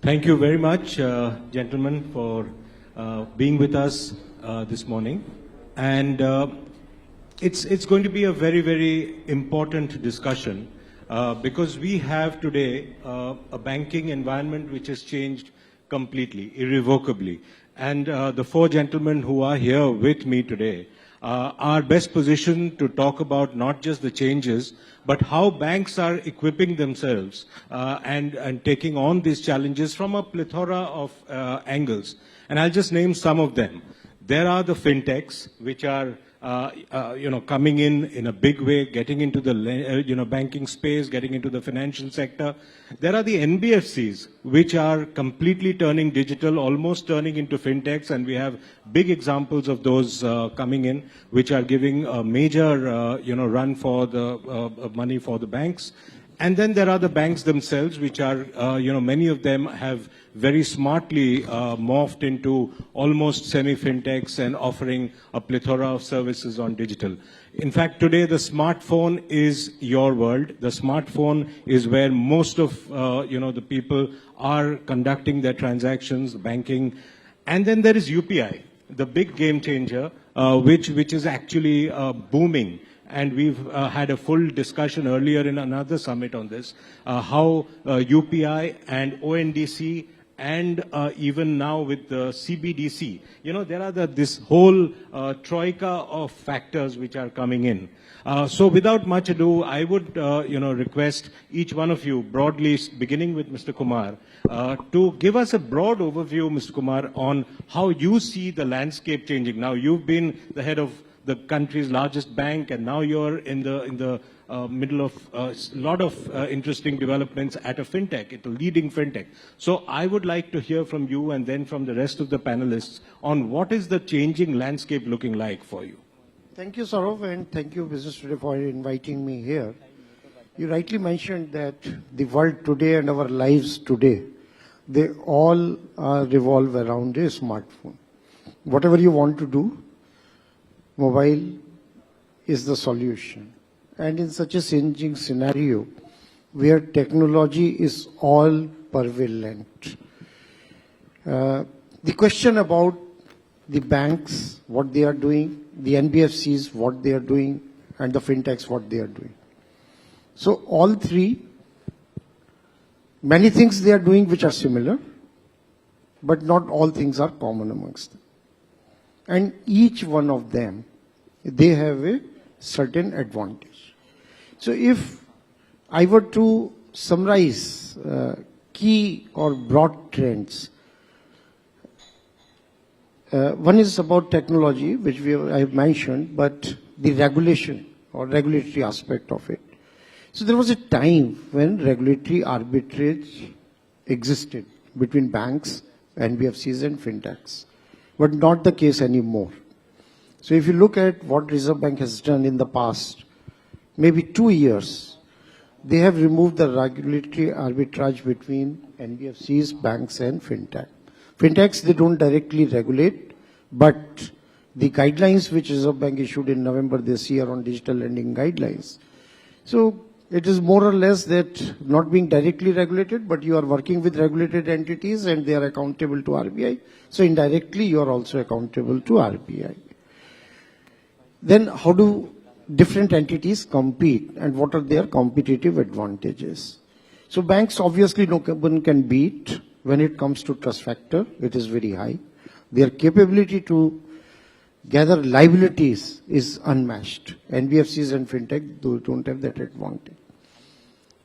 Thank you very much, gentlemen, for being with us this morning. And it's going to be a very, very important discussion because we have today a banking environment which has changed completely, irrevocably. And the four gentlemen who are here with me today are best positioned to talk about not just the changes, but how banks are equipping themselves and taking on these challenges from a plethora of angles. And I'll just name some of them. There are the fintechs, which are coming in a big way, getting into the banking space, getting into the financial sector. There are the NBFCs, which are completely turning digital, almost turning into fintechs, and we have big examples of those coming in, which are giving a major run for the money for the banks. And then there are the banks themselves, which are, many of them have very smartly morphed into almost semi-fintechs and offering a plethora of services on digital. In fact, today the smartphone is your world. The smartphone is where most of, the people are conducting their transactions, banking. And then there is UPI, the big game changer, which is actually booming. And we've had a full discussion earlier in another summit on this, how UPI and ONDC and even now with the CBDC, there are this whole troika of factors which are coming in. So without much ado, I would, request each one of you, broadly, beginning with Mr. Kumar, to give us a broad overview, Mr. Kumar, on how you see the landscape changing. Now, you've been the head of the country's largest bank, and now you're in the middle of a lot of interesting developments at a fintech, at a leading fintech. So I would like to hear from you and then from the rest of the panelists on what is the changing landscape looking like for you. Thank you, Sourav, and thank you, Business Today, for inviting me here. You rightly mentioned that the world today and our lives today, they all revolve around a smartphone. Whatever you want to do, mobile is the solution. And in such a changing scenario where technology is all prevalent, the question about the banks, what they are doing, the NBFCs, what they are doing, and the fintechs, what they are doing. So all three, many things they are doing which are similar, but not all things are common amongst them. And each one of them, they have a certain advantage. So if I were to summarize key or broad trends, one is about technology, which I have mentioned, but the regulation or regulatory aspect of it. So there was a time when regulatory arbitrage existed between banks, NBFCs and fintechs, but not the case anymore. So if you look at what Reserve Bank has done in the past, maybe 2 years, they have removed the regulatory arbitrage between NBFCs, banks and fintech. Fintechs, they don't directly regulate, but the guidelines which Reserve Bank issued in November this year on digital lending guidelines. So it is more or less that not being directly regulated, but you are working with regulated entities and they are accountable to RBI. So indirectly, you are also accountable to RBI. Then how do different entities compete and what are their competitive advantages? So banks obviously no one can beat when it comes to trust factor. It is very high. Their capability to gather liabilities is unmatched. NBFCs and fintech don't have that advantage.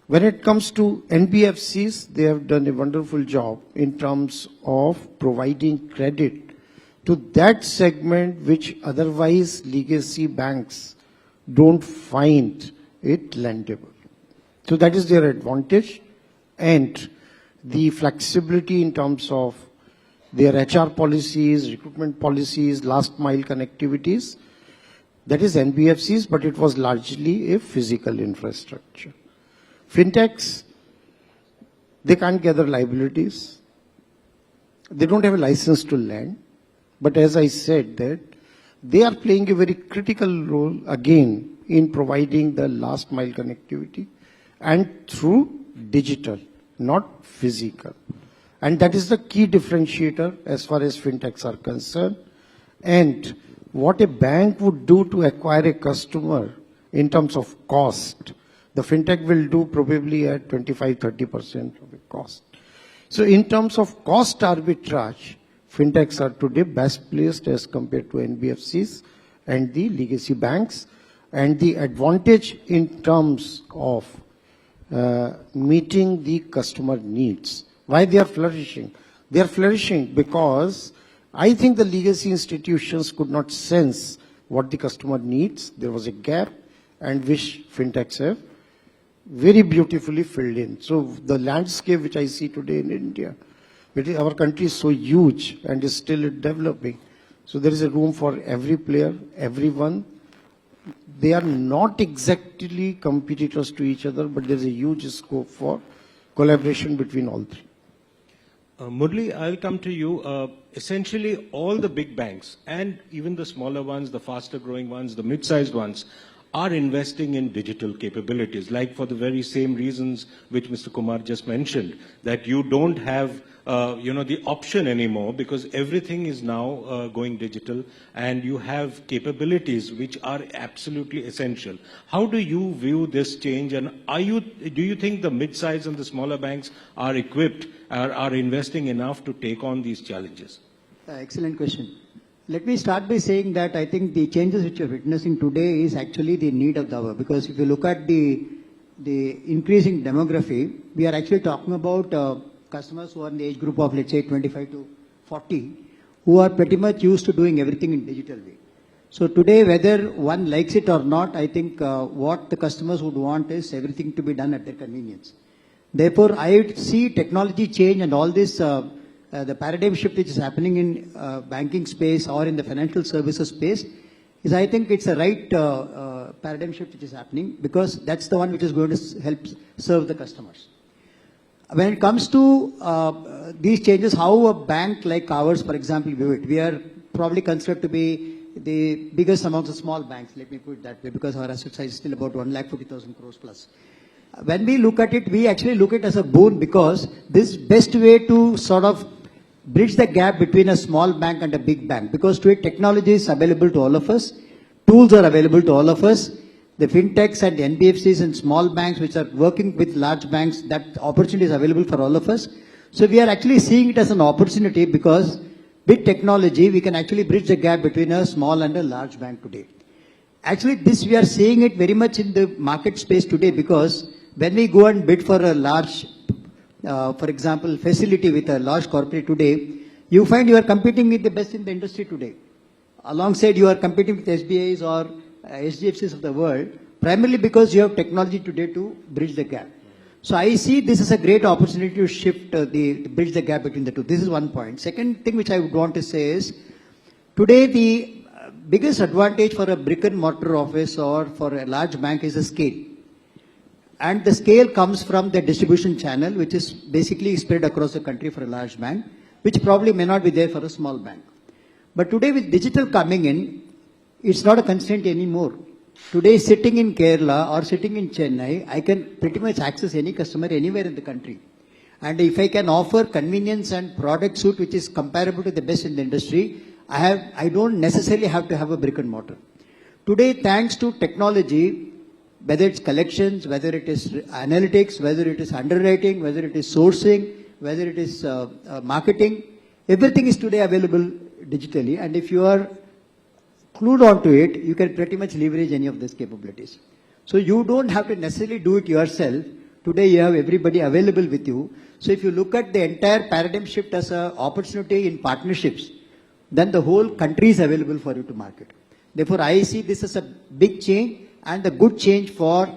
When it comes to NBFCs, they have done a wonderful job in terms of providing credit to that segment which otherwise legacy banks don't find it lendable. So that is their advantage. And the flexibility in terms of their HR policies, recruitment policies, last mile connectivities, that is NBFCs, but it was largely a physical infrastructure. Fintechs, they can't gather liabilities. They don't have a license to lend. But as I said, that they are playing a very critical role again in providing the last mile connectivity and through digital, not physical. And that is the key differentiator as far as fintechs are concerned. And what a bank would do to acquire a customer in terms of cost, the fintech will do probably at 25-30% of the cost. So in terms of cost arbitrage, fintechs are today best placed as compared to NBFCs and the legacy banks. And the advantage in terms of meeting the customer needs. Why they are flourishing? They are flourishing because I think the legacy institutions could not sense what the customer needs. There was a gap, and which fintechs have very beautifully filled in. So the landscape which I see today in India, our country is so huge and is still developing. So there is a room for every player, everyone. They are not exactly competitors to each other, but there is a huge scope for collaboration between all three. Murali, I'll come to you. Essentially, all the big banks and even the smaller ones, the faster growing ones, the mid-sized ones, are investing in digital capabilities, like for the very same reasons which Mr. Kumar just mentioned, that you don't have the option anymore because everything is now going digital and you have capabilities which are absolutely essential. How do you view this change, and do you think the mid-size and the smaller banks are equipped, are investing enough to take on these challenges? Excellent question. Let me start by saying that I think the changes which you're witnessing today is actually the need of the hour, because if you look at the increasing demography, we are actually talking about customers who are in the age group of, let's say, 25 to 40, who are pretty much used to doing everything in digital way. So today, whether one likes it or not, I think what the customers would want is everything to be done at their convenience. Therefore, I see technology change and all this, the paradigm shift which is happening in banking space or in the financial services space, is I think it's a right paradigm shift which is happening, because that's the one which is going to help serve the customers. When it comes to these changes, how a bank like ours, for example, view it, we are probably considered to be the biggest amongst the small banks, let me put it that way, because our asset size is still about 1,40,000 crores plus. When we look at it, we actually look at it as a boon, because this best way to sort of bridge the gap between a small bank and a big bank, because today technology is available to all of us, tools are available to all of us, the fintechs and the NBFCs and small banks which are working with large banks, that opportunity is available for all of us. So we are actually seeing it as an opportunity, because with technology we can actually bridge the gap between a small and a large bank today. Actually, this we are seeing it very much in the market space today, because when we go and bid for a large, for example, facility with a large corporate today, you find you are competing with the best in the industry today. Alongside, you are competing with SBIs or HDFCs of the world, primarily because you have technology today to bridge the gap. So I see this as a great opportunity to shift bridge the gap between the two. This is one point. Second thing which I would want to say is, today the biggest advantage for a brick and mortar office or for a large bank is the scale. And the scale comes from the distribution channel, which is basically spread across the country for a large bank, which probably may not be there for a small bank. But today with digital coming in, it's not a constraint anymore. Today, sitting in Kerala or sitting in Chennai, I can pretty much access any customer anywhere in the country. And if I can offer convenience and product suite which is comparable to the best in the industry, I don't necessarily have to have a brick and mortar. Today, thanks to technology, whether it's collections, whether it is analytics, whether it is underwriting, whether it is sourcing, whether it is marketing, everything is today available digitally. And if you are clued onto it, you can pretty much leverage any of these capabilities. So you don't have to necessarily do it yourself. Today you have everybody available with you. So if you look at the entire paradigm shift as an opportunity in partnerships, then the whole country is available for you to market. Therefore, I see this as a big change and a good change for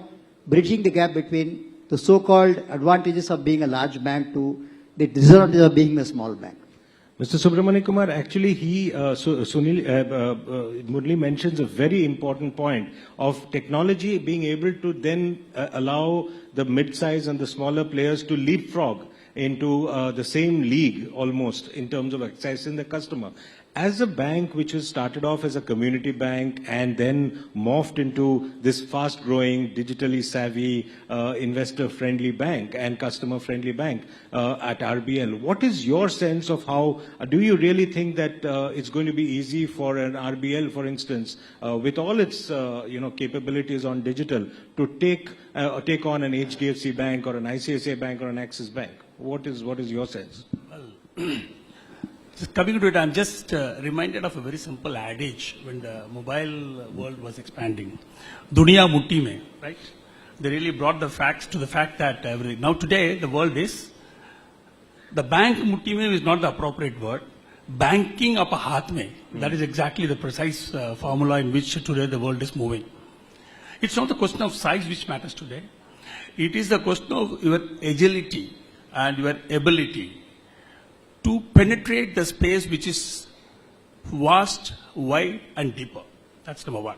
bridging the gap between the so-called advantages of being a large bank to the disadvantages of being a small bank. Mr. Subramaniakumar, actually Sunil Murali mentions a very important point of technology being able to then allow the mid-size and the smaller players to leapfrog into the same league almost in terms of accessing the customer. As a bank which was started off as a community bank and then morphed into this fast-growing, digitally savvy, investor-friendly bank and customer-friendly bank at RBL, what is your sense of how, do you really think that it's going to be easy for an RBL, for instance, with all its capabilities on digital, to take on an HDFC Bank or an ICICI Bank or an Axis Bank? What is your sense? Well, just coming to it, I'm just reminded of a very simple adage when the mobile world was expanding. Duniya mutti mein, right? They really brought the facts to the fact that now today the world is, the bank mutti mein is not the appropriate word. Banking up a haath mein, that is exactly the precise formula in which today the world is moving. It's not the question of size which matters today. It is the question of your agility and your ability to penetrate the space which is vast, wide, and deeper. That's number one.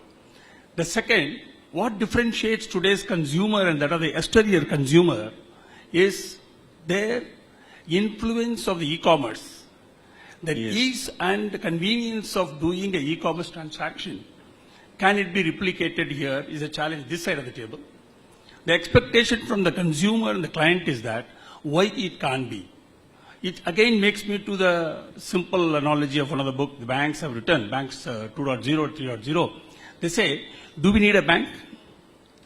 The second, what differentiates today's consumer and that of the yesterday's consumer is their influence of the e-commerce. The ease and convenience of doing an e-commerce transaction. Can it be replicated here is a challenge this side of the table. The expectation from the consumer and the client is that why it can't be. It again makes me to the simple analogy of one of the book the banks have written, banks 2.0, 3.0. They say, do we need a bank?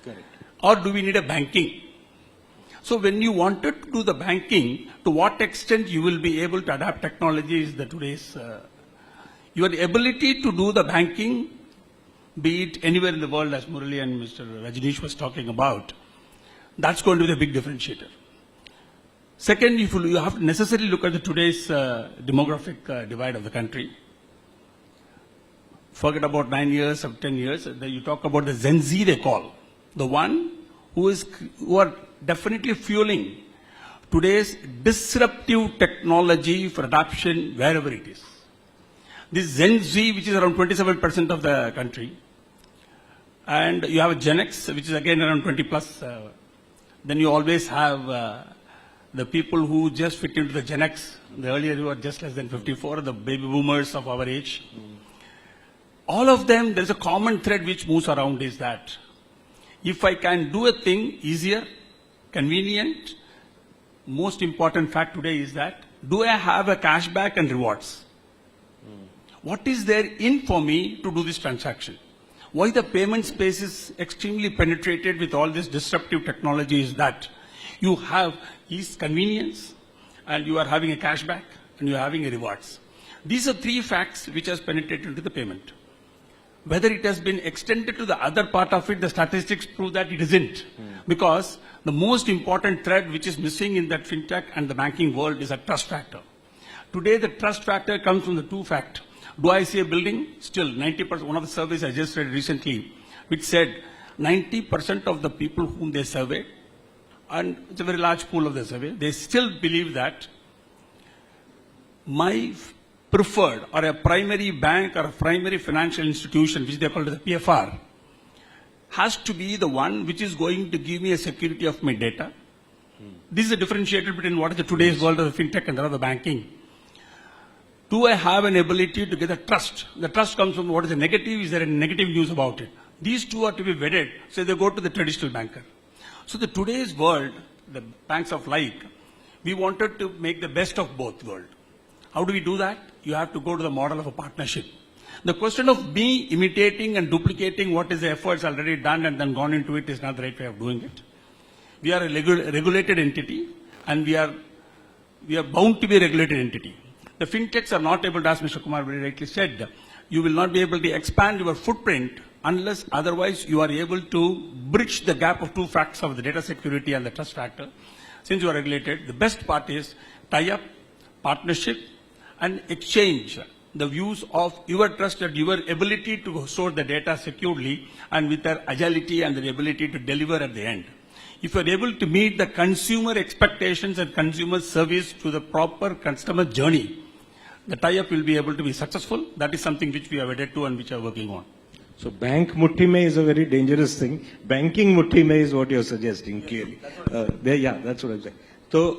Correct. Or do we need a banking? So when you wanted to do the banking, to what extent you will be able to adapt technology is the today's, your ability to do the banking, be it anywhere in the world as Murali and Mr. Rajnish was talking about, that's going to be the big differentiator. Second, you have to necessarily look at the today's demographic divide of the country. Forget about 9 years or 10 years. You talk about the Gen Z they call. The one who are definitely fueling today's disruptive technology for adoption wherever it is. This Gen Z, which is around 27% of the country, and you have a Gen X, which is again around 20 plus. Then you always have the people who just fit into the Gen X, the earlier who are just less than 54, the baby boomers of our age. All of them, there's a common thread which moves around is that if I can do a thing easier, convenient, most important fact today is that, do I have a cashback and rewards? What is there in for me to do this transaction? Why the payment space is extremely penetrated with all this disruptive technology is that you have ease, convenience, and you are having a cashback, and you are having a rewards. These are three facts which has penetrated into the payment. Whether it has been extended to the other part of it, the statistics prove that it isn't. Because the most important thread which is missing in that fintech and the banking world is a trust factor. Today, the trust factor comes from the two facts. Do I see a building? Still, 90%, one of the surveys I just read recently, which said 90% of the people whom they surveyed, and it's a very large pool of the survey, they still believe that my preferred or a primary bank or a primary financial institution, which they call the PFR, has to be the one which is going to give me a security of my data. This is a differentiator between what is the today's world of the fintech and the banking. Do I have an ability to get a trust? The trust comes from what is the negative, is there any negative news about it? These two are to be vetted, so they go to the traditional banker. So the today's world, the banks of like, we wanted to make the best of both worlds. How do we do that? You have to go to the model of a partnership. The question of me imitating and duplicating what is the efforts already done and then gone into it is not the right way of doing it. We are a regulated entity, and we are bound to be a regulated entity. The fintechs are not able to, as Mr. Kumar very rightly said, you will not be able to expand your footprint unless otherwise you are able to bridge the gap of two facts of the data security and the trust factor. Since you are regulated, the best part is tie-up, partnership, and exchange the views of your trust and your ability to store the data securely and with their agility and their ability to deliver at the end. If you are able to meet the consumer expectations and consumer service to the proper customer journey, the tie-up will be able to be successful. That is something which we are wedded to and which we are working on. So bank mutti mein is a very dangerous thing. Banking mutti mein is what you're suggesting, clearly. Yeah, that's what I'm saying. So,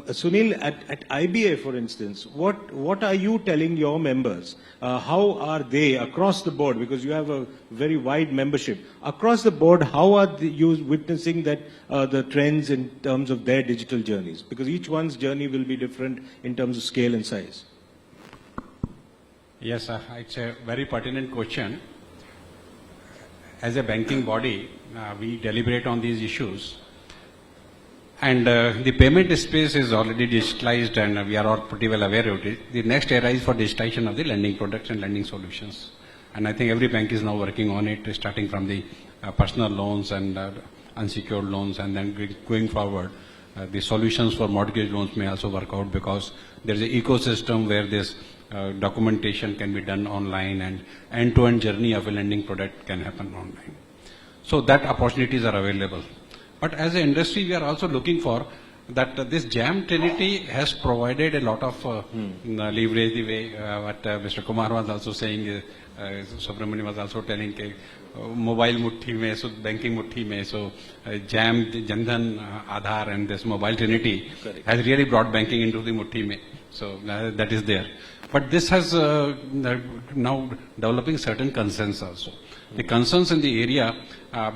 Sunil, at IBA, for instance, what are you telling your members? How are they across the board? Because you have a very wide membership. Across the board, how are you witnessing that the trends in terms of their digital journeys? Because each one's journey will be different in terms of scale and size. Yes, it's a very pertinent question. As a banking body, we deliberate on these issues. And the payment space is already digitalized and we are all pretty well aware of it. The next era is for digitization of the lending products and lending solutions. And I think every bank is now working on it, starting from the personal loans and unsecured loans, and then going forward. The solutions for mortgage loans may also work out, because there is an ecosystem where this documentation can be done online and end-to-end journey of a lending product can happen online. So that opportunities are available. But as an industry, we are also looking for that this jam trinity has provided a lot of leverage, the way what Mr. Kumar was also saying, Subramaniakumar was also telling, mobile mutti mein, so banking mutti mein, so jam, Jandhan, Aadhaar and this mobile trinity has really brought banking into the mutti mein. So that is there. But this has now developing certain concerns also. The concerns in the area,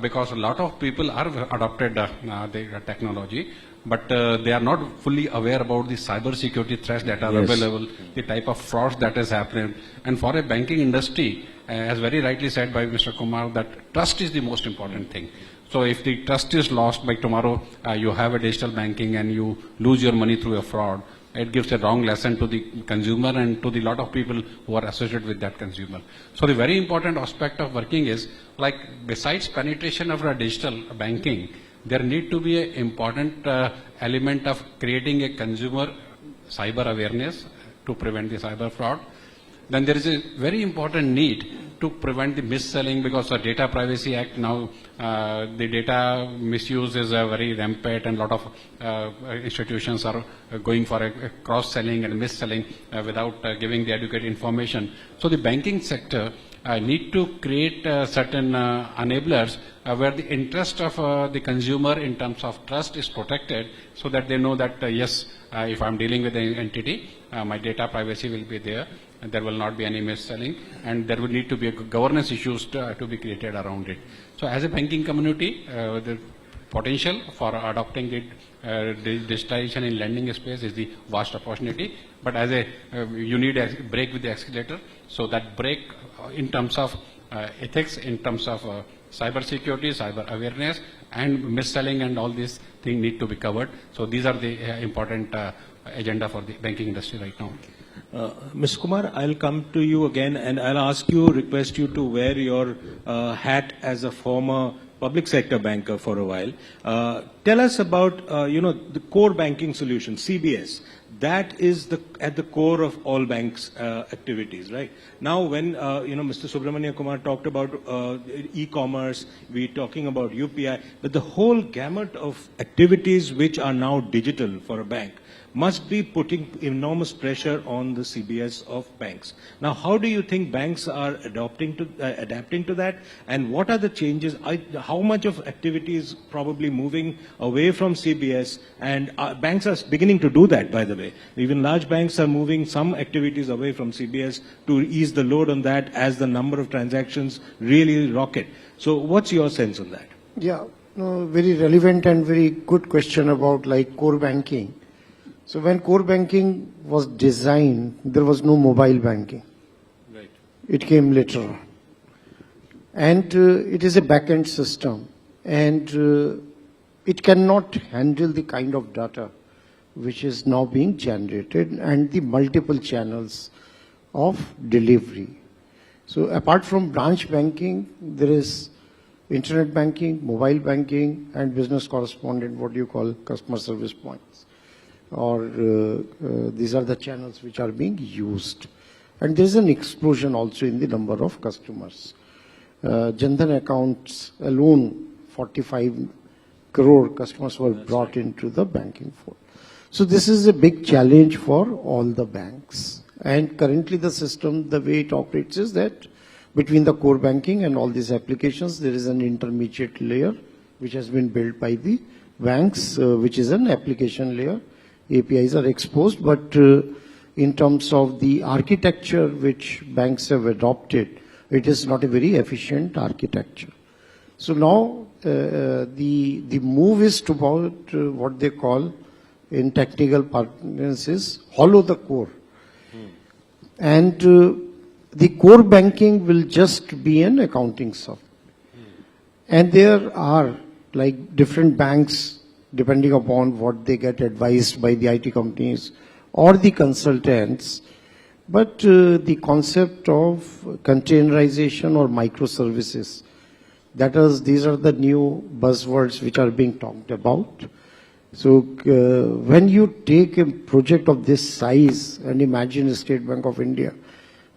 because a lot of people are adopted the technology, but they are not fully aware about the cyber security threats that are available, the type of frauds that is happening. And for a banking industry, as very rightly said by Mr. Kumar, that trust is the most important thing. So if the trust is lost by tomorrow, you have a digital banking and you lose your money through a fraud, it gives a wrong lesson to the consumer and to the lot of people who are associated with that consumer. So the very important aspect of working is, like, besides penetration of digital banking, there need to be an important element of creating a consumer cyber awareness to prevent the cyber fraud. Then there is a very important need to prevent the mis-selling, because the Data Privacy Act now, the data misuse is very rampant, and a lot of institutions are going for a cross-selling and mis-selling without giving the adequate information. So the banking sector need to create certain enablers where the interest of the consumer in terms of trust is protected, so that they know that yes, if I'm dealing with an entity, my data privacy will be there, and there will not be any mis-selling, and there would need to be a governance issues to be created around it. So as a banking community, the potential for adopting the digitalization in lending space is the vast opportunity, but as a you need a brake with the accelerator. So that brake in terms of ethics, in terms of cyber security, cyber awareness, and mis-selling and all these things need to be covered. So these are the important agenda for the banking industry right now. Mr. Kumar, I'll come to you again and I'll ask you, request you to wear your hat as a former public sector banker for a while. Tell us about, the core banking solution, CBS. That is at the core of all banks' activities, right? Now, when, Mr. Subramaniakumar talked about e-commerce, we're talking about UPI, but the whole gamut of activities which are now digital for a bank must be putting enormous pressure on the CBS of banks. Now, how do you think banks are adapting to that, and what are the changes? How much of activity is probably moving away from CBS, and banks are beginning to do that, by the way. Even large banks are moving some activities away from CBS to ease the load on that as the number of transactions really rocket. So what's your sense on that? Yeah, no, very relevant and very good question about like core banking. So when core banking was designed, there was no mobile banking. Right. It came later. And it is a back-end system. And it cannot handle the kind of data which is now being generated and the multiple channels of delivery. So apart from branch banking, there is internet banking, mobile banking, and business correspondent, what you call customer service points. Or these are the channels which are being used. And there is an explosion also in the number of customers. Jandhan accounts alone, 45 crore customers were brought into the banking fold. So this is a big challenge for all the banks. And currently the system, the way it operates is that between the core banking and all these applications, there is an intermediate layer which has been built by the banks, which is an application layer. APIs are exposed, but in terms of the architecture which banks have adopted, it is not a very efficient architecture. So now the move is toward what they call in technical parlance is hollow the core. And the core banking will just be an accounting software. And there are like different banks, depending upon what they get advised by the IT companies or the consultants. But the concept of containerization or microservices, these are the new buzzwords which are being talked about. So when you take a project of this size and imagine a State Bank of India,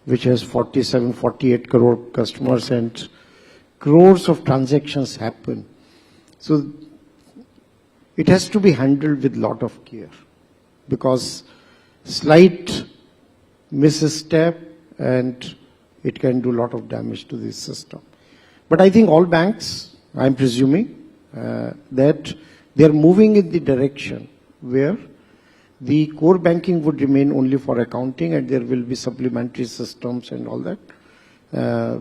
which has 47, 48 crore customers and crores of transactions happen. So it has to be handled with lot of care, because slight misstep and it can do a lot of damage to this system. But I think all banks, I'm presuming, that they are moving in the direction where the core banking would remain only for accounting, and there will be supplementary systems and all that,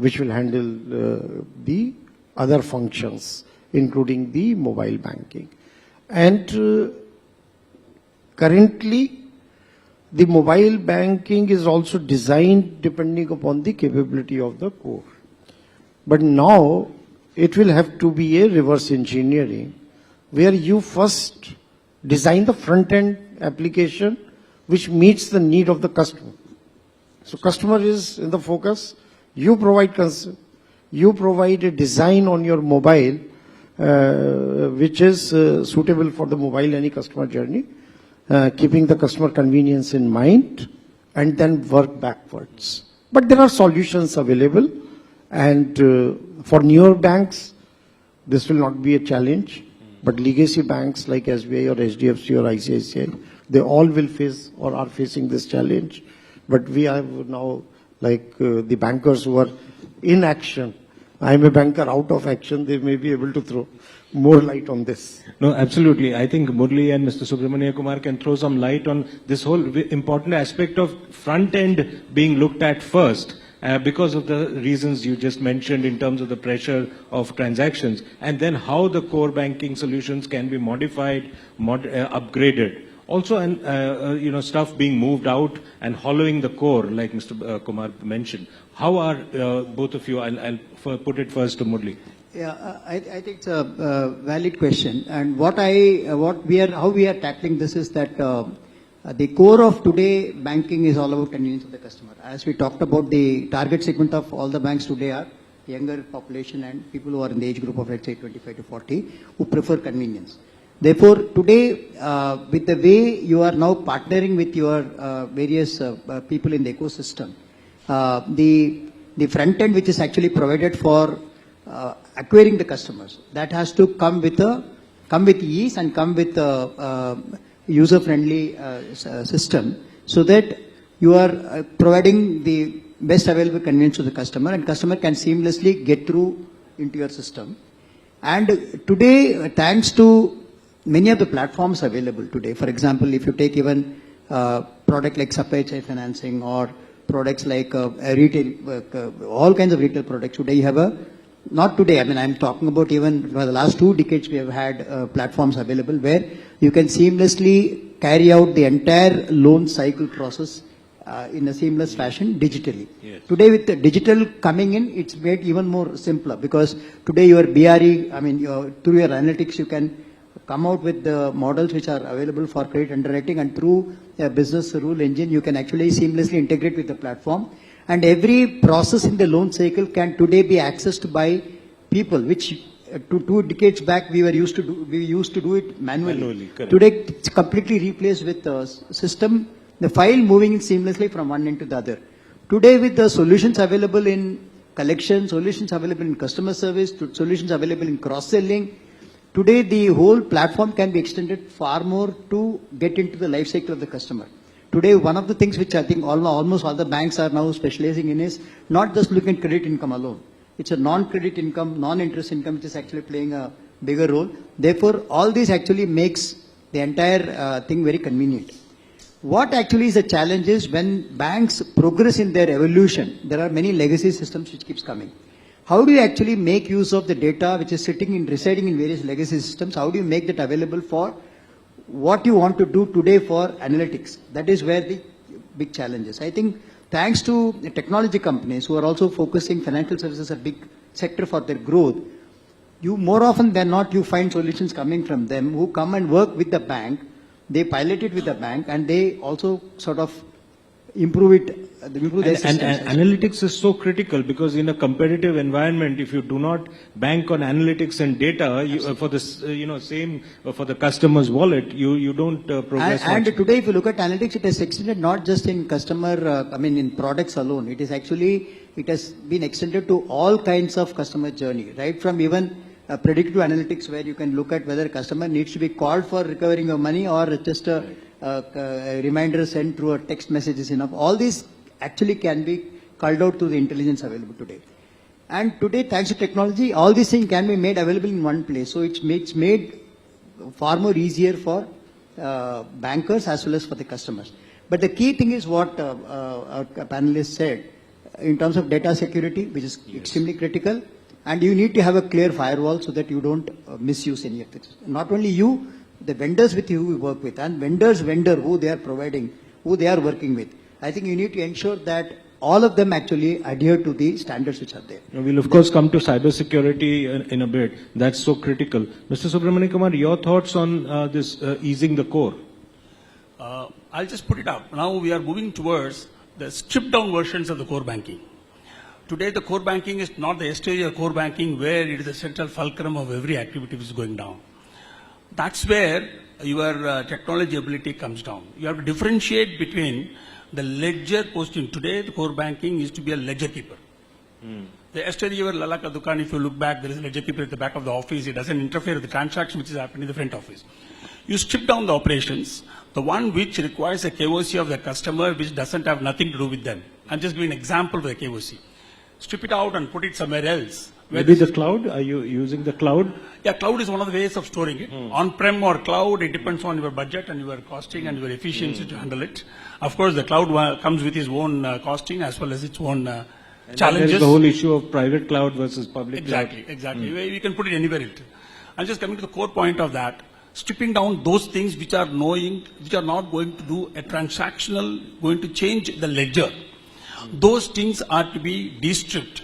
which will handle the other functions, including the mobile banking. And currently, the mobile banking is also designed depending upon the capability of the core. But now, it will have to be a reverse engineering, where you first design the front-end application which meets the need of the customer. So customer is in the focus. You provide a design on your mobile which is suitable for the mobile any customer journey, keeping the customer convenience in mind, and then work backwards. But there are solutions available, and for newer banks, this will not be a challenge. But legacy banks like SBI or HDFC or ICICI, they all will face or are facing this challenge. But we have now like the bankers who are in action. I am a banker out of action. They may be able to throw more light on this. No, absolutely. I think Murali and Mr. Subramaniakumar can throw some light on this whole important aspect of front end being looked at first. Because of the reasons you just mentioned in terms of the pressure of transactions, and then how the core banking solutions can be modified, upgraded. Also, and stuff being moved out and hollowing the core, like Mr. Kumar mentioned. How are both of you? I'll put it first to Murali. Yeah, I think it's a valid question. And how we are tackling this is that the core of today banking is all about convenience of the customer. As we talked about, the target segment of all the banks today are younger population and people who are in the age group of, let's say, 25 to 40, who prefer convenience. Therefore, today, with the way you are now partnering with your various people in the ecosystem, the front end which is actually provided for acquiring the customers, that has to come with ease and come with user-friendly system, so that you are providing the best available convenience to the customer, and customer can seamlessly get through into your system. And today, thanks to many of the platforms available today, for example, if you take even product like supply chain financing or products like retail, all kinds of retail products, today you have not today, I mean, I'm talking about even for the last 2 decades, we have had platforms available where you can seamlessly carry out the entire loan cycle process in a seamless fashion digitally. Yes. Today, with the digital coming in, it's made even more simpler, because today your BRE, I mean, through your analytics, you can come out with the models which are available for credit underwriting, and through a business rule engine, you can actually seamlessly integrate with the platform. And every process in the loan cycle can today be accessed by people, which 2 decades back we used to do it manually. Today it's completely replaced with the system, the file moving in seamlessly from one end to the other. Today, with the solutions available in collection, solutions available in customer service, solutions available in cross-selling, today the whole platform can be extended far more to get into the life cycle of the customer. Today, one of the things which I think almost all the banks are now specializing in is not just looking at credit income alone. It's a non-credit income, non-interest income, which is actually playing a bigger role. Therefore, all this actually makes the entire thing very convenient. What actually is the challenge is when banks progress in their evolution, there are many legacy systems which keeps coming. How do you actually make use of the data which is residing in various legacy systems? How do you make that available for what you want to do today for analytics? That is where the big challenge is. I think thanks to the technology companies who are also focusing financial services a big sector for their growth, you more often than not you find solutions coming from them who come and work with the bank. They pilot it with the bank and they also sort of improve their systems. And analytics is so critical because in a competitive environment, if you do not bank on analytics and data for this, same for the customer's wallet, you don't progress. And today, if you look at analytics, it has extended not just in in products alone. It has been extended to all kinds of customer journey, right from even predictive analytics where you can look at whether a customer needs to be called for recovering your money or just a reminder sent through a text message is enough. All these actually can be culled out through the intelligence available today. And today, thanks to technology, all these things can be made available in one place. So it's made far more easier for bankers as well as for the customers. But the key thing is what our panelists said in terms of data security, which is extremely critical. And you need to have a clear firewall so that you don't misuse any of this. Not only you, the vendors with you work with, and vendor who they are providing, who they are working with. I think you need to ensure that all of them actually adhere to the standards which are there. We'll of course come to cybersecurity in a bit. That's so critical. Mr. Subramaniakumar, your thoughts on this easing the core? I'll just put it up. Now we are moving towards the stripped down versions of the core banking. Today, the core banking is not the exterior core banking where it is the central fulcrum of every activity which is going down. That's where your technology ability comes down. You have to differentiate between the ledger posting. Today, the core banking is to be a ledger keeper. The exterior Lala Ka Dukan, if you look back, there is a ledger keeper at the back of the office. It doesn't interfere with the transaction which is happening in the front office. You strip down the operations, the one which requires a KYC of the customer which doesn't have nothing to do with them. I'm just giving an example for the KYC. Strip it out and put it somewhere else. Maybe the cloud? Are you using the cloud? Yeah, cloud is one of the ways of storing it. On-prem or cloud, it depends on your budget and your costing and your efficiency to handle it. Of course, the cloud comes with its own costing as well as its own challenges. There's the whole issue of private cloud versus public cloud. Exactly. We can put it anywhere. I'm just coming to the core point of that. Stripping down those things which are not going to do a transactional, going to change the ledger. Those things are to be de-stripped,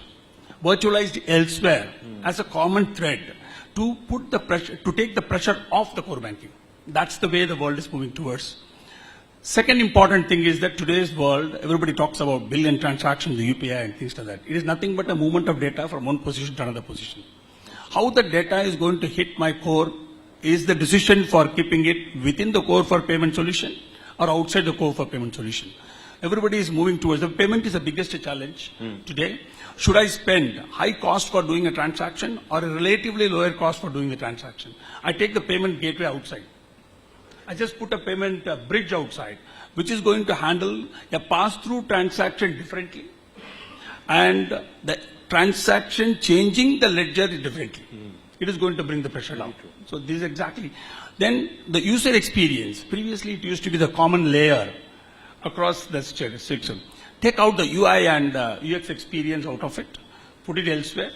virtualized elsewhere as a common thread to put the pressure, to take the pressure off the core banking. That's the way the world is moving towards. Second important thing is that today's world, everybody talks about billion transactions, the UPI and things like that. It is nothing but a movement of data from one position to another position. How the data is going to hit my core is the decision for keeping it within the core for payment solution or outside the core for payment solution. Everybody is moving towards the payment is the biggest challenge today. Should I spend high cost for doing a transaction or a relatively lower cost for doing the transaction? I take the payment gateway outside. I just put a payment bridge outside, which is going to handle a pass-through transaction differently and the transaction changing the ledger differently. It is going to bring the pressure down. So this is exactly. Then the user experience. Previously it used to be the common layer across the system. Take out the UI and UX experience out of it, put it elsewhere.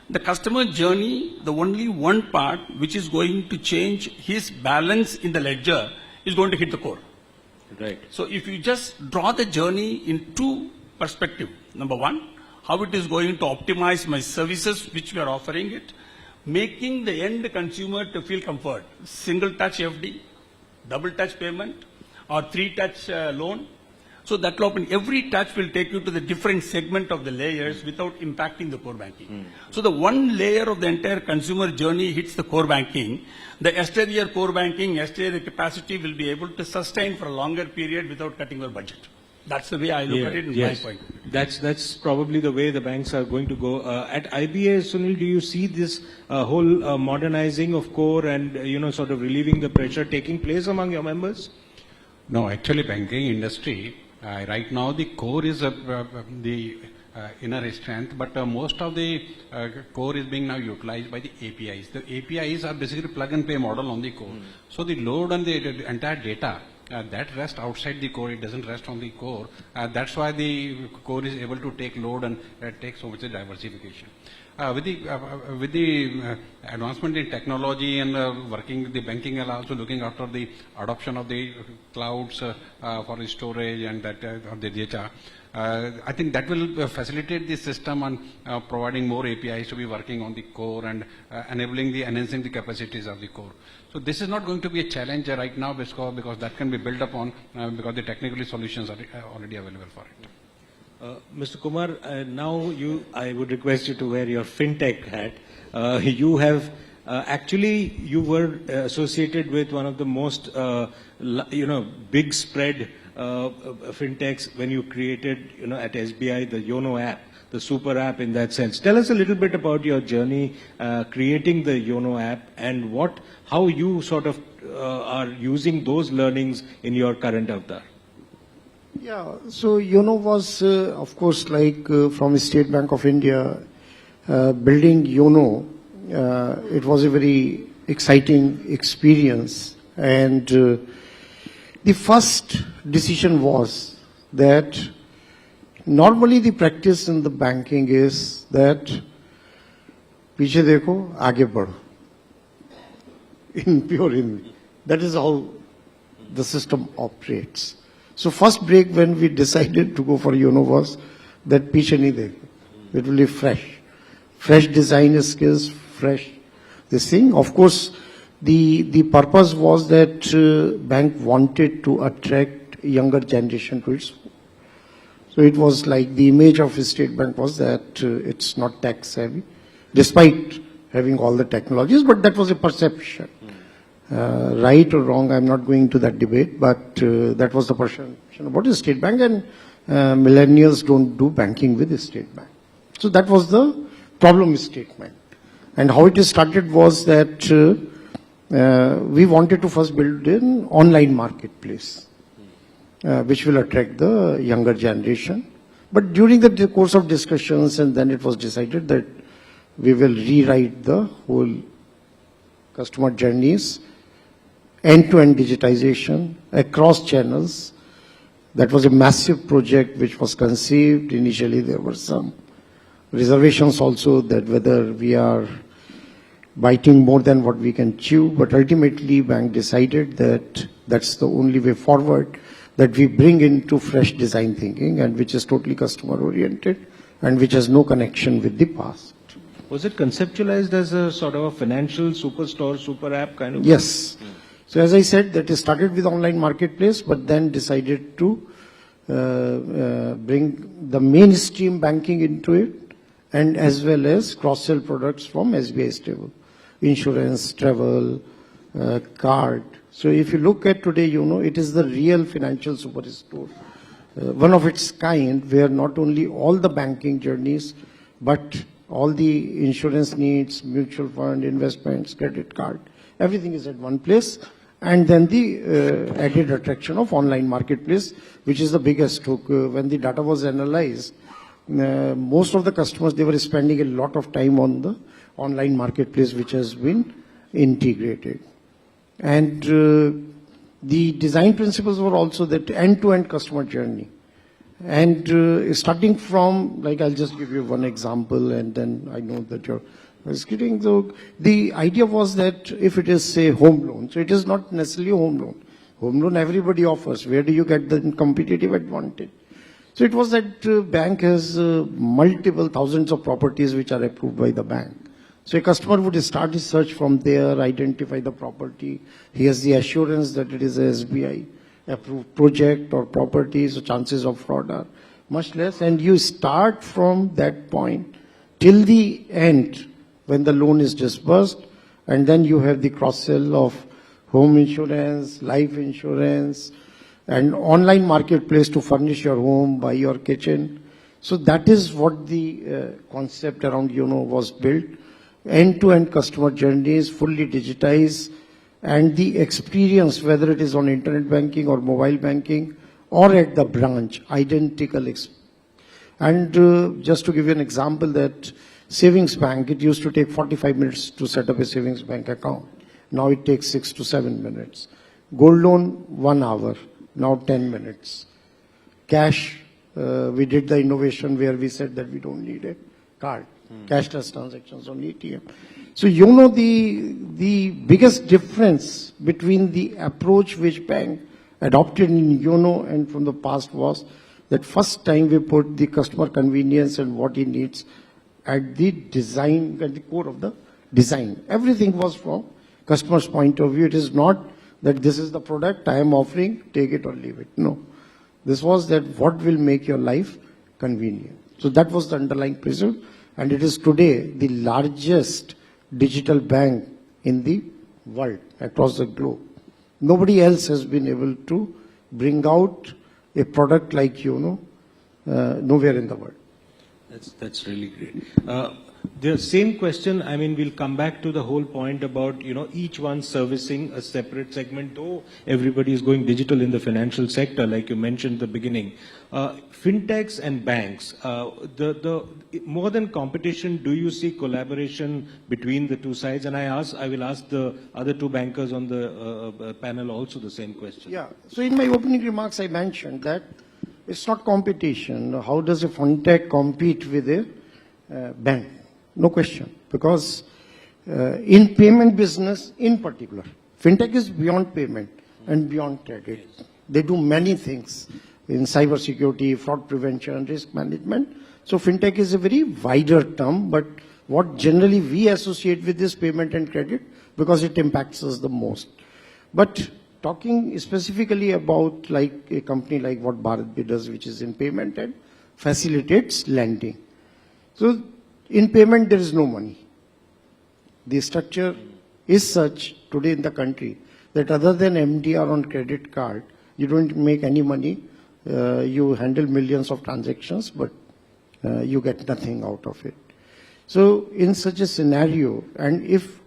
The customer journey, the only one part which is going to change his balance in the ledger is going to hit the core. Right. So if you just draw the journey in two perspectives, number one, how it is going to optimize my services which we are offering it, making the end consumer to feel comfort. Single touch FD, double touch payment, or three-touch loan. So that every touch will take you to the different segment of the layers without impacting the core banking. So the one layer of the entire consumer journey hits the core banking. The exterior core banking, exterior capacity will be able to sustain for a longer period without cutting your budget. That's the way I look at it in my point. That's probably the way the banks are going to go. At IBA, Sunil, do you see this whole modernizing of core and sort of relieving the pressure taking place among your members? No, actually banking industry, right now the core is the inner strength, but most of the core is being now utilized by the APIs. The APIs are basically plug and play model on the core. So the load on the entire data that rests outside the core, it doesn't rest on the core. That's why the core is able to take load and take so much diversification. With the advancement in technology and working with the banking and also looking after the adoption of the clouds for the storage and that of the data, I think that will facilitate the system and providing more APIs to be working on the core and enhancing the capacities of the core. So this is not going to be a challenge right now because that can be built upon because the technical solutions are already available for it. Mr. Kumar, now I would request you to wear your fintech hat. You have you were associated with one of the most big spread fintechs when you created at SBI the YONO app, the super app in that sense. Tell us a little bit about your journey creating the YONO app and how you sort of are using those learnings in your current avatar. Yeah, so YONO was, of course, like from State Bank of India, building YONO, it was a very exciting experience. And the first decision was that normally the practice in the banking is that पीछे देखो, आगे बढ़ो. In pure Hindi. That is how the system operates. So first break when we decided to go for YONO was that पीछे नहीं देखो. It will be fresh. Fresh design skills, fresh this thing. Of course, the purpose was that bank wanted to attract younger generation to its. So it was like the image of State Bank was that it's not tech savvy, despite having all the technologies, but that was a perception. Right or wrong, I'm not going to that debate, but that was the perception about the State Bank, and millennials don't do banking with the State Bank. So that was the problem statement. And how it started was that we wanted to first build an online marketplace, which will attract the younger generation. But during the course of discussions, and then it was decided that we will rewrite the whole customer journeys, end-to-end digitization across channels. That was a massive project which was conceived. Initially, there were some reservations also that whether we are biting more than what we can chew, but ultimately bank decided that that's the only way forward, that we bring into fresh design thinking and which is totally customer oriented and which has no connection with the past. Was it conceptualized as a sort of a financial superstore, super app kind of? Yes. So as I said, that it started with online marketplace, but then decided to bring the mainstream banking into it, and as well as cross-sell products from SBI stable, insurance, travel, card. So if you look at today, it is the real financial superstore, one of its kind, where not only all the banking journeys, but all the insurance needs, mutual fund, investments, credit card, everything is at one place. And then the added attraction of online marketplace, which is the biggest hook. When the data was analyzed, most of the customers, they were spending a lot of time on the online marketplace, which has been integrated. And the design principles were also that end-to-end customer journey. And starting from, like, I'll just give you one example, and then I know that you're kidding. So the idea was that if it is, say, home loan, so it is not necessarily a home loan. Home loan everybody offers. Where do you get the competitive advantage? So it was that bank has multiple thousands of properties which are approved by the bank. So a customer would start his search from there, identify the property. He has the assurance that it is a SBI approved project or property, so chances of fraud are much less. And you start from that point till the end when the loan is disbursed, and then you have the cross-sell of home insurance, life insurance, and online marketplace to furnish your home, buy your kitchen. So that is what the concept around YONO was built. End-to-end customer journeys, fully digitized, and the experience, whether it is on internet banking or mobile banking or at the branch, identical And just to give you an example, that savings bank, it used to take 45 minutes to set up a savings bank account. Now it takes 6 to 7 minutes. Gold loan, 1 hour, now 10 minutes. Cash, we did the innovation where we said that we don't need a card. Cashless transactions on ATM. So you know the biggest difference between the approach which bank adopted in YONO and from the past was that first time we put the customer convenience and what he needs at the design, at the core of the design. Everything was from customer's point of view. It is not that this is the product I am offering, take it or leave it. No. This was that what will make your life convenient. So that was the underlying principle. And it is today the largest digital bank in the world, across the globe. Nobody else has been able to bring out a product like YONO nowhere in the world. That's really great. The same question, I mean, we'll come back to the whole point about, each one servicing a separate segment, though everybody is going digital in the financial sector, like you mentioned at the beginning. Fintechs and banks, the more than competition, do you see collaboration between the two sides? And I will ask the other two bankers on the panel also the same question. Yeah. So in my opening remarks, I mentioned that it's not competition. How does a fintech compete with a bank? No question. Because in payment business in particular, fintech is beyond payment and beyond credit. They do many things in cyber security, fraud prevention, risk management. So fintech is a very wider term, but what generally we associate with this payment and credit because it impacts us the most. But talking specifically about like a company like what BharatPe does, which is in payment and facilitates lending. So in payment, there is no money. The structure is such today in the country that other than MDR on credit card, you don't make any money. You handle millions of transactions, but you get nothing out of it. So in such a scenario, and if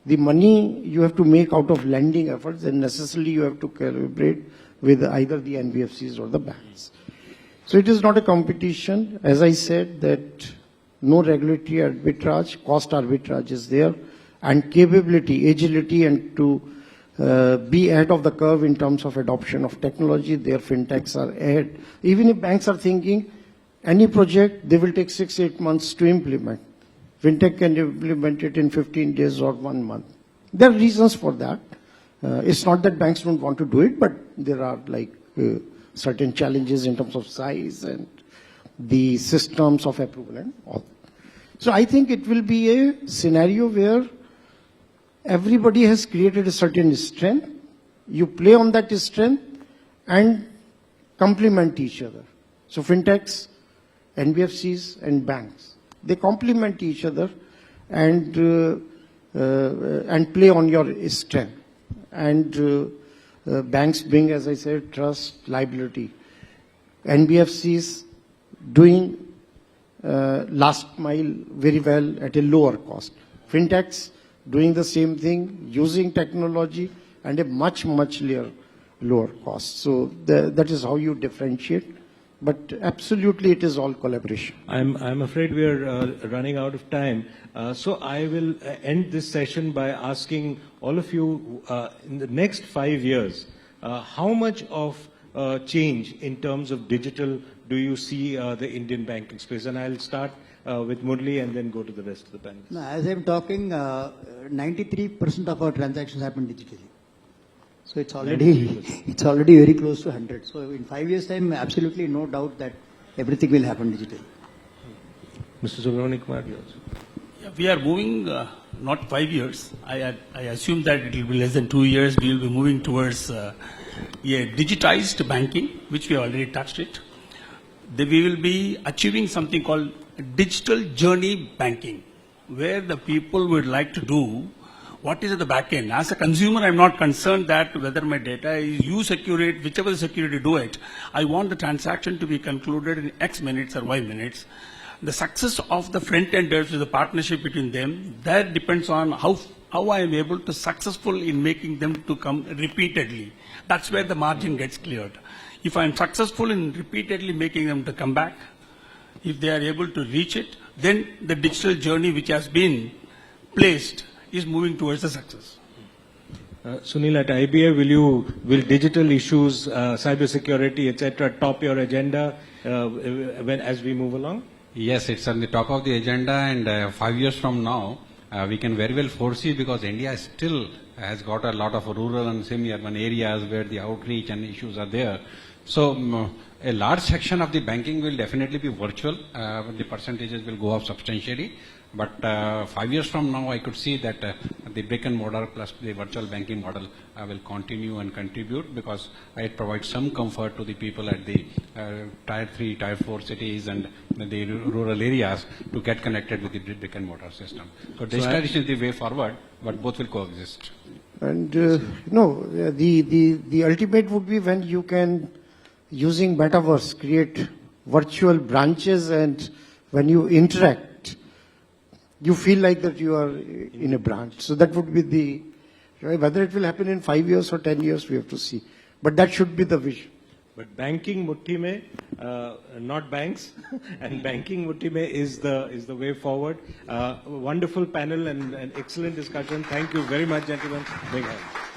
the money you have to make out of lending efforts, then necessarily you have to calibrate with either the NBFCs or the banks. So it is not a competition. As I said, that no regulatory arbitrage, cost arbitrage is there, and capability, agility, and to be ahead of the curve in terms of adoption of technology. Their fintechs are ahead. Even if banks are thinking any project, they will take 6-8 months to implement. Fintech can implement it in 15 days or 1 month. There are reasons for that. It's not that banks don't want to do it, but there are like certain challenges in terms of size and the systems of approval and all. So I think it will be a scenario where everybody has created a certain strength. You play on that strength and complement each other. So fintechs, NBFCs and banks, they complement each other and play on your strength. And banks bring, as I said, trust, liability. NBFCs doing last mile very well at a lower cost. Fintechs doing the same thing, using technology and a much lower cost. So that is how you differentiate. But absolutely, it is all collaboration. I'm afraid we are running out of time. So I will end this session by asking all of you, in the next 5 years, how much of change in terms of digital do you see the Indian banking space? And I'll start with Murali and then go to the rest of the panelists. No, as I'm talking, 93% of our transactions happen digitally. So it's already very close to 100. So in 5 years' time, absolutely no doubt that everything will happen digitally. Mr. Subramaniakumar, yours. Yeah, we are moving not 5 years. I assume that it will be less than 2 years. We will be moving towards a digitized banking, which we already touched it. We will be achieving something called digital journey banking, where the people would like to do what is at the back end. As a consumer, I'm not concerned that whether my data is you secure it, whichever the security do it. I want the transaction to be concluded in X minutes or Y minutes. The success of the front enders with the partnership between them, that depends on how I am able to successful in making them to come repeatedly. That's where the margin gets cleared. If I'm successful in repeatedly making them to come back, if they are able to reach it, then the digital journey which has been placed is moving towards the success. Sunil, at IBA, will digital issues, cyber security, etc., top your agenda as we move along? Yes, it's on the top of the agenda, and 5 years from now, we can very well foresee, because India still has got a lot of rural and semi-urban areas where the outreach and issues are there. So a large section of the banking will definitely be virtual. The percentages will go up substantially. But 5 years from now, I could see that the brick and mortar plus the virtual banking model will continue and contribute, because it provides some comfort to the people at the tier 3, tier 4 cities and the rural areas to get connected with the brick and mortar system. So digitalization is the way forward, but both will coexist. And the ultimate would be when you can, using metaverse, create virtual branches, and when you interact, you feel like that you are in a branch. So that would be the, whether it will happen in 5 years or 10 years, we have to see. But that should be the vision. But banking mutti mein, not banks, and banking mutti mein is the way forward. Wonderful panel and an excellent discussion. Thank you very much, gentlemen. Big hand.